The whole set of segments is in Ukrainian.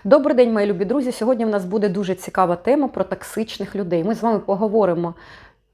Добрий день, мої любі друзі! Сьогодні в нас буде дуже цікава тема про токсичних людей. Ми з вами поговоримо,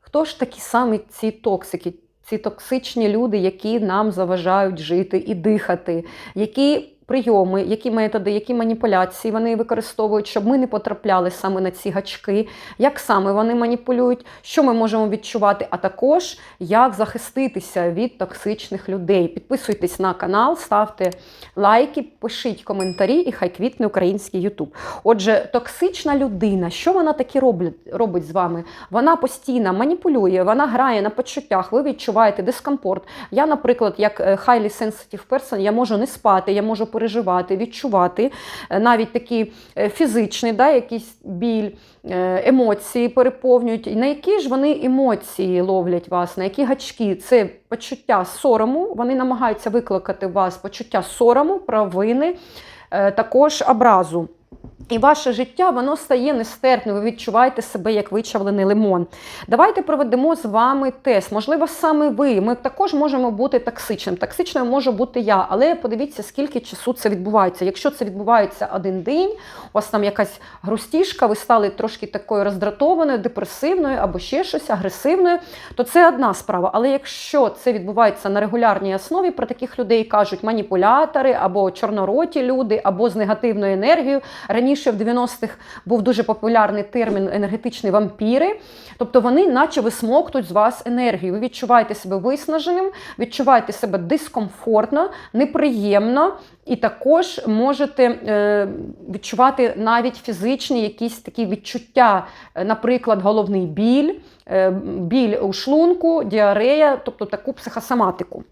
хто ж такі самі ці токсики, ці токсичні люди, які нам заважають жити і дихати, які прийоми, які методи, які маніпуляції вони використовують, щоб ми не потрапляли саме на ці гачки, як саме вони маніпулюють, що ми можемо відчувати, а також як захиститися від токсичних людей. Підписуйтесь на канал, ставте лайки, пишіть коментарі і хай квітне український ютуб. Отже, токсична людина, що вона таки робить з вами? Вона постійно маніпулює, вона грає на почуттях, ви відчуваєте дискомфорт. Я, наприклад, як highly sensitive person, я можу не спати, я можу переживати, відчувати, навіть такі фізичні, якийсь біль, емоції переповнюють. На які ж вони емоції ловлять вас, на які гачки? Це почуття сорому, вони намагаються викликати у вас почуття сорому, провини, також образу. І ваше життя, воно стає нестерпним, ви відчуваєте себе як вичавлений лимон. Давайте проведемо з вами тест. Можливо, саме ви. Ми також можемо бути токсичним. Токсичною можу бути я, але подивіться, скільки часу це відбувається. Якщо це відбувається один день, у вас там якась грустішка, ви стали трошки такою роздратованою, депресивною або ще щось, агресивною, то це одна справа. Але якщо це відбувається на регулярній основі, про таких людей кажуть маніпулятори, або чорнороті люди, або з негативною енергією. Раніше в 90-х був дуже популярний термін енергетичні вампіри. Тобто вони наче висмоктують з вас енергію. Ви відчуваєте себе виснаженим, відчуваєте себе дискомфортно, неприємно. І також можете відчувати навіть фізичні якісь такі відчуття, наприклад, головний біль, біль у шлунку, діарея, тобто таку психосоматику.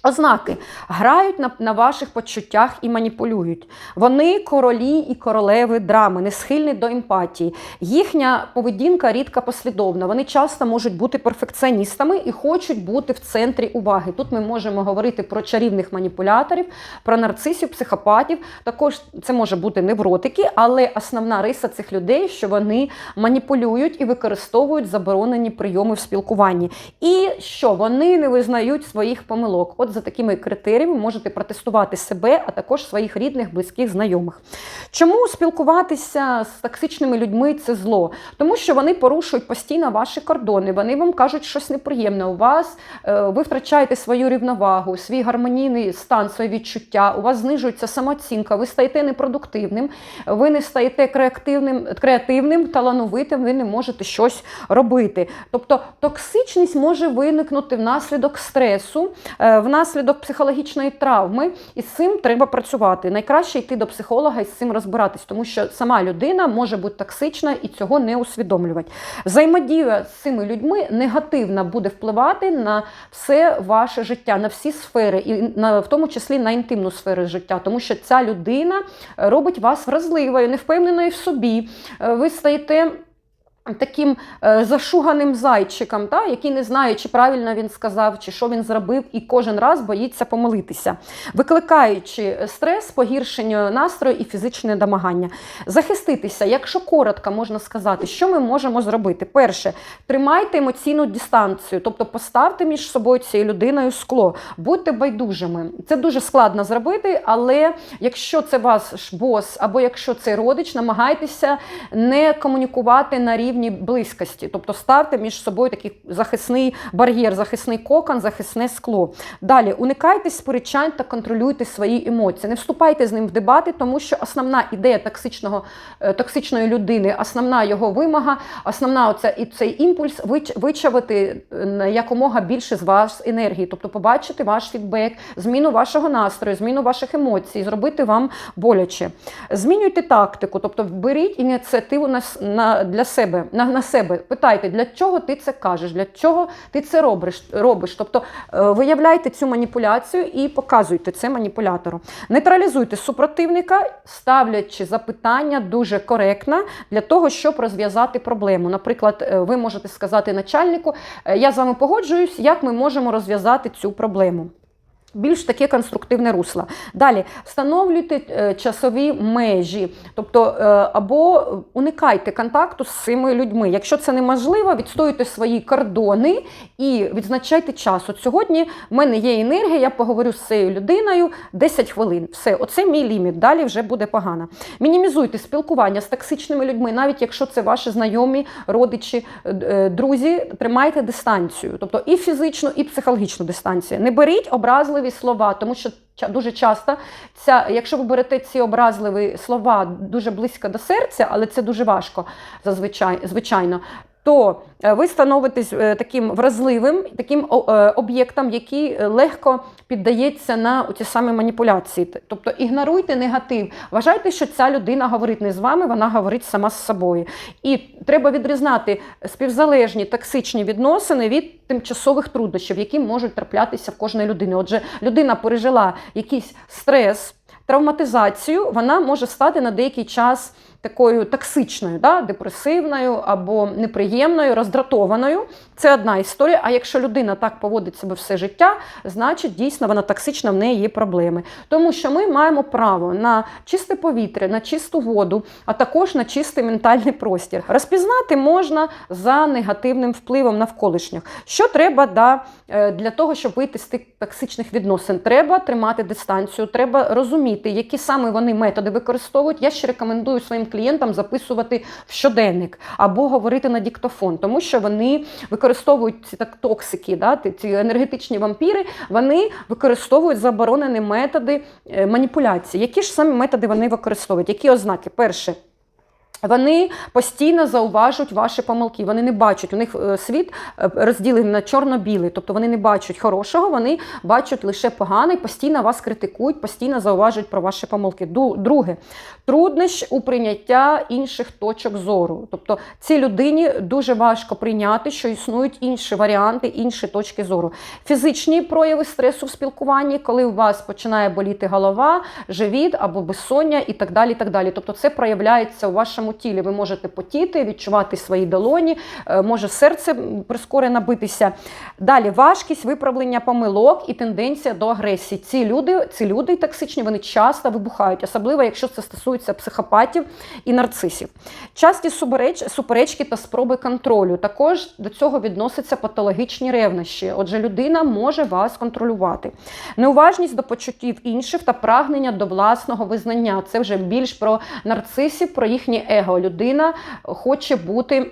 Ознаки. Грають на ваших почуттях і маніпулюють. Вони королі і королеви драми, не схильні до емпатії. Їхня поведінка рідко послідовна. Вони часто можуть бути перфекціоністами і хочуть бути в центрі уваги. Тут ми можемо говорити про чарівних маніпуляторів, про нарцисів, психопатів. Також це може бути невротики, але основна риса цих людей, що вони маніпулюють і використовують заборонені прийоми в спілкуванні. І що вони не визнають своїх помилок. От за такими критеріями можете протестувати себе, а також своїх рідних, близьких, знайомих. Чому спілкуватися з токсичними людьми – це зло? Тому що вони порушують постійно ваші кордони, вони вам кажуть щось неприємне у вас, ви втрачаєте свою рівновагу, свій гармонійний стан, свої відчуття, у вас знижується самооцінка, ви стаєте непродуктивним, ви не стаєте креативним, талановитим, ви не можете щось робити. Тобто токсичність може виникнути внаслідок стресу, внаслідок психологічної травми, і з цим треба працювати. Найкраще йти до психолога і з цим розбиратись, тому що сама людина може бути токсична і цього не усвідомлювати. Взаємодія з цими людьми негативно буде впливати на все ваше життя, на всі сфери, і в тому числі на інтимну сферу життя, тому що ця людина робить вас вразливою, невпевненою в собі. Ви стаєте таким зашуганим зайчиком, який не знає, чи правильно він сказав, чи що він зробив, і кожен раз боїться помилитися, викликаючи стрес, погіршення настрою і фізичне домагання. Захиститися, якщо коротко можна сказати, що ми можемо зробити? Перше, тримайте емоційну дистанцію, тобто поставте між собою цією людиною скло, будьте байдужими. Це дуже складно зробити, але якщо це ваш бос або якщо це родич, намагайтеся не комунікувати на рівні близькості. Тобто ставте між собою такий захисний бар'єр, захисний кокон, захисне скло. Далі, уникайте сперечань та контролюйте свої емоції. Не вступайте з ним в дебати, тому що основна ідея токсичної людини, основна його вимога, основна цей імпульс вичавити якомога більше з вас енергії. Тобто побачити ваш фідбек, зміну вашого настрою, зміну ваших емоцій, зробити вам боляче. Змінюйте тактику, тобто беріть ініціативу для себе. На себе. Питайте, для чого ти це кажеш, для чого ти це робиш. Тобто виявляйте цю маніпуляцію і показуйте це маніпулятору. Нейтралізуйте супротивника, ставлячи запитання дуже коректно для того, щоб розв'язати проблему. Наприклад, ви можете сказати начальнику, я з вами погоджуюсь, як ми можемо розв'язати цю проблему. більш таке конструктивне русло. Далі, встановлюйте часові межі, тобто або уникайте контакту з цими людьми. Якщо це неможливо, відстоюйте свої кордони і відзначайте час. От сьогодні в мене є енергія, я поговорю з цією людиною 10 хвилин. Все, оце мій ліміт, далі вже буде погано. Мінімізуйте спілкування з токсичними людьми, навіть якщо це ваші знайомі, родичі, друзі, тримайте дистанцію, тобто і фізичну, і психологічну дистанцію. Не беріть образливі слова, тому що дуже часто, якщо ви берете ці образливі слова дуже близько до серця, але це дуже важко звичайно, то ви становитесь таким вразливим, таким об'єктом, який легко піддається на ті самі маніпуляції. Тобто ігноруйте негатив. Вважайте, що ця людина говорить не з вами, вона говорить сама з собою. І треба відрізняти співзалежні токсичні відносини від тимчасових труднощів, які можуть траплятися в кожної людини. Отже, людина пережила якийсь стрес, травматизацію, вона може стати на деякий час такою токсичною, депресивною або неприємною, роздратованою. Це одна історія. А якщо людина так поводить себе все життя, значить дійсно вона токсична, в неї є проблеми. Тому що ми маємо право на чисте повітря, на чисту воду, а також на чистий ментальний простір. Розпізнати можна за негативним впливом навколишніх. Що треба для того, щоб вийти з тих токсичних відносин? Треба тримати дистанцію, треба розуміти, які саме вони методи використовують. Я ще рекомендую своїм клієнтам записувати в щоденник або говорити на диктофон, тому що вони використовують ці токсики, ці енергетичні вампіри, вони використовують заборонені методи маніпуляції. Які ж самі методи вони використовують? Які ознаки? Перше. Вони постійно зауважують ваші помилки, вони не бачать, у них світ розділений на чорно-білий, тобто вони не бачать хорошого, вони бачать лише погане, постійно вас критикують, постійно зауважують про ваші помилки. Друге, труднощ у прийняття інших точок зору. Тобто цій людині дуже важко прийняти, що існують інші варіанти, інші точки зору. Фізичні прояви стресу в спілкуванні, коли у вас починає боліти голова, живіт або безсоння і так далі, і так далі. Тобто це проявляється у вашому тілі. Ви можете потіти, відчувати свої долоні, може серце прискорено битися. Далі важкість виправлення помилок і тенденція до агресії. Ці люди токсичні, вони часто вибухають, особливо якщо це стосується психопатів і нарцисів. Часті суперечки та спроби контролю. Також до цього відносяться патологічні ревнощі. Отже, людина може вас контролювати. Неуважність до почуттів інших та прагнення до власного визнання. Це вже більш про нарцисів, про їхнє его. Людина хоче бути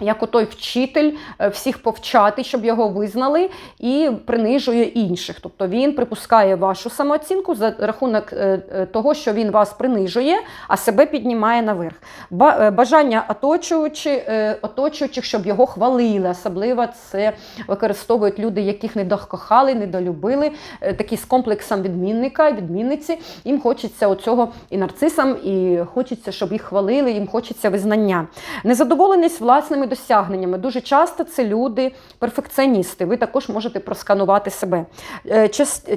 як отой вчитель, всіх повчати, щоб його визнали, і принижує інших. Тобто він припускає вашу самооцінку за рахунок того, що він вас принижує, а себе піднімає наверх. Бажання оточуючих, щоб його хвалили. Особливо це використовують люди, яких недокохали, недолюбили, такі з комплексом відмінника, відмінниці. Їм хочеться оцього і нарцисам, і хочеться, щоб їх хвалили, їм хочеться визнання. Незадоволеність власними досягненнями. Дуже часто це люди-перфекціоністи. Ви також можете просканувати себе.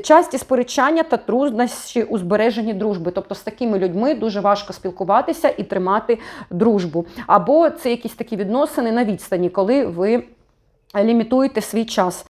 Часті сперечання та труднощі у збереженні дружби. Тобто з такими людьми дуже важко спілкуватися і тримати дружбу. Або це якісь такі відносини на відстані, коли ви лімітуєте свій час.